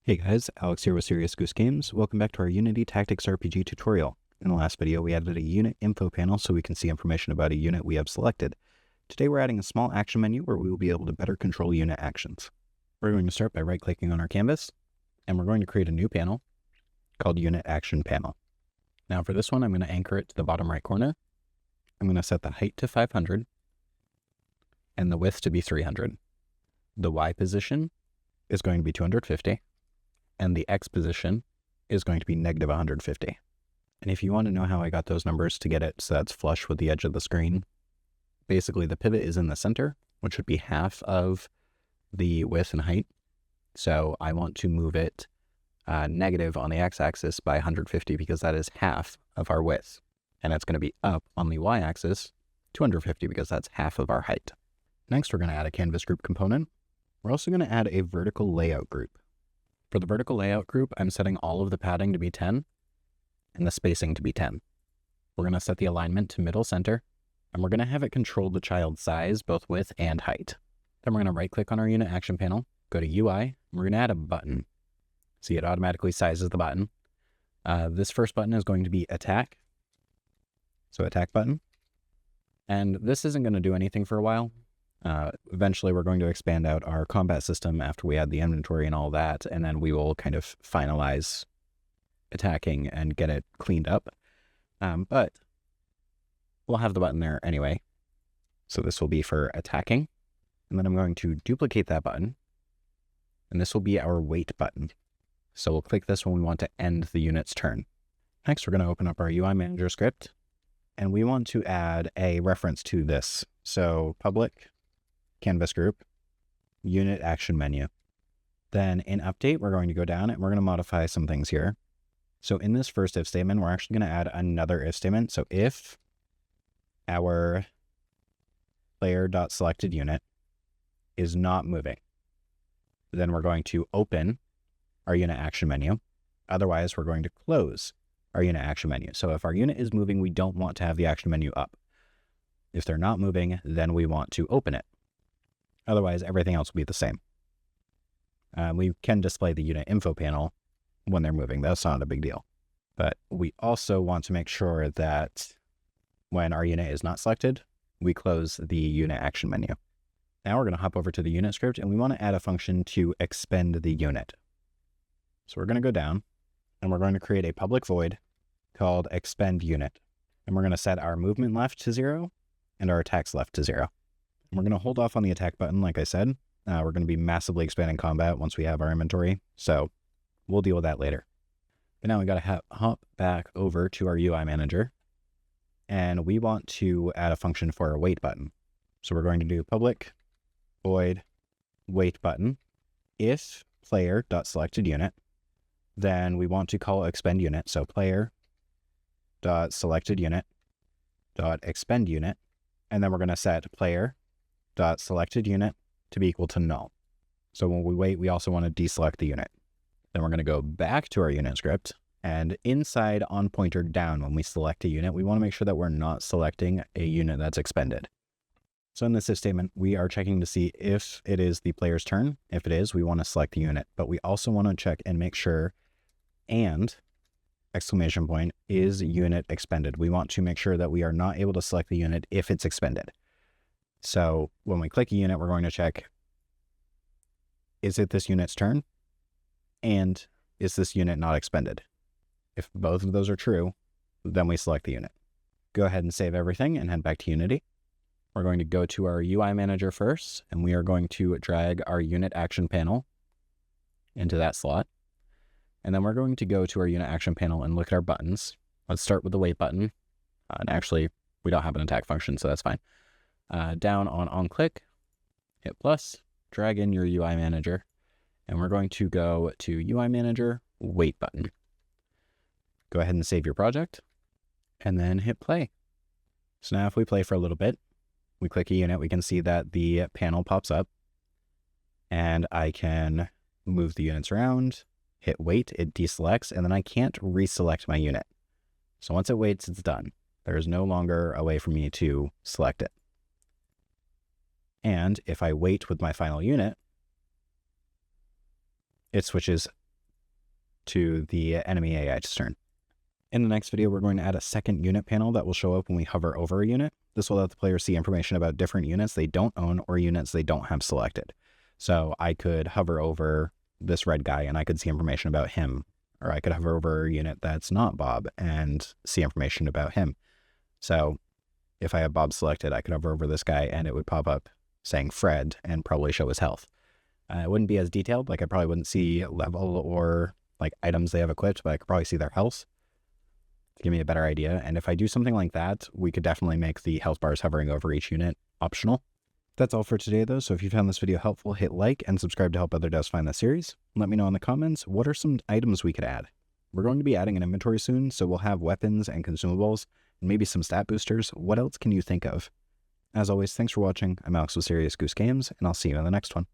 Hey guys, Alex here with Serious Goose Games. Welcome back to our Unity Tactics RPG tutorial. In the last video, we added a unit info panel so we can see information about a unit we have selected. Today we're adding a small action menu where we will be able to better control unit actions. We're going to start by right-clicking on our canvas, and we're going to create a new panel called Unit Action Panel. Now for this one, I'm going to anchor it to the bottom right corner. I'm going to set the height to 500 and the width to be 300. The Y position is going to be 250. And the X position is going to be negative 150. And if you want to know how I got those numbers to get it so that's flush with the edge of the screen, basically the pivot is in the center, which would be half of the width and height. So I want to move it negative on the x-axis by 150 because that is half of our width. And it's going to be up on the y-axis 250 because that's half of our height. Next, we're going to add a canvas group component. We're also going to add a vertical layout group. For the vertical layout group, I'm setting all of the padding to be 10 and the spacing to be 10. We're going to set the alignment to middle center, and we're going to have it control the child's size, both width and height. Then we're going to right-click on our unit action panel, go to UI, and we're going to add a button. See, it automatically sizes the button. This first button is going to be attack. So attack button. And this isn't going to do anything for a while. Eventually, we're going to expand out our combat system after we add the inventory and all that, and then we will kind of finalize attacking and get it cleaned up. But we'll have the button there anyway. So this will be for attacking. And then I'm going to duplicate that button. And this will be our wait button. So we'll click this when we want to end the unit's turn. Next, we're going to open up our UI Manager script. And we want to add a reference to this. So public canvas group, unit action menu. Then in update, we're going to go down and we're going to modify some things here. So in this first if statement, we're actually going to add another if statement. So if our player.selected unit is not moving, then we're going to open our unit action menu. Otherwise, we're going to close our unit action menu. So if our unit is moving, we don't want to have the action menu up. If they're not moving, then we want to open it. Otherwise, everything else will be the same. We can display the unit info panel when they're moving. That's not a big deal. But we also want to make sure that when our unit is not selected, we close the unit action menu. Now we're going to hop over to the unit script, and we want to add a function to expend the unit. So we're going to go down, and we're going to create a public void called expend unit. And we're going to set our movement left to 0 and our attacks left to 0. And we're going to hold off on the attack button, like I said. We're going to be massively expanding combat once we have our inventory, so we'll deal with that later. But now we got to hop back over to our UI Manager, and we want to add a function for our wait button. So we're going to do public void wait button. If player.selected unit, then we want to call expend unit. So player.selected unit .expend unit, and then we're going to set player.selected unit to be equal to null. So when we wait, we also want to deselect the unit. Then we're going to go back to our unit script, and inside on pointer down, when we select a unit, we want to make sure that we're not selecting a unit that's expended. So in this if statement, we are checking to see if it is the player's turn. If it is, we want to select the unit, but we also want to check and make sure and exclamation point is unit expended. We want to make sure that we are not able to select the unit if it's expended. So when we click a unit, we're going to check, is it this unit's turn? And is this unit not expended? If both of those are true, then we select the unit. Go ahead and save everything and head back to Unity. We're going to go to our UI Manager first, and we are going to drag our unit action panel into that slot. And then we're going to go to our unit action panel and look at our buttons. Let's start with the wait button. And actually, we don't have an attack function, so that's fine. Down on click, hit plus, drag in your UI Manager, and we're going to go to UI Manager, wait button. Go ahead and save your project, and then hit play. So now if we play for a little bit, we click a unit, we can see that the panel pops up, and I can move the units around, hit wait, it deselects, and then I can't reselect my unit. So once it waits, it's done. There is no longer a way for me to select it. And if I wait with my final unit, it switches to the enemy AI's turn. In the next video, we're going to add a second unit panel that will show up when we hover over a unit. This will let the player see information about different units they don't own or units they don't have selected. So I could hover over this red guy and I could see information about him, or I could hover over a unit that's not Bob and see information about him. So if I have Bob selected, I could hover over this guy and it would pop up saying Fred and probably show his health. It wouldn't be as detailed, like I probably wouldn't see level or like items they have equipped, but I could probably see their health to give me a better idea. And if I do something like that, we could definitely make the health bars hovering over each unit optional. That's all for today though, so if you found this video helpful, hit like and subscribe to help other devs find the series. Let me know in the comments, what are some items we could add? We're going to be adding an inventory soon, so we'll have weapons and consumables, and maybe some stat boosters. What else can you think of? As always, thanks for watching. I'm Alex with Serious Goose Games, and I'll see you in the next one.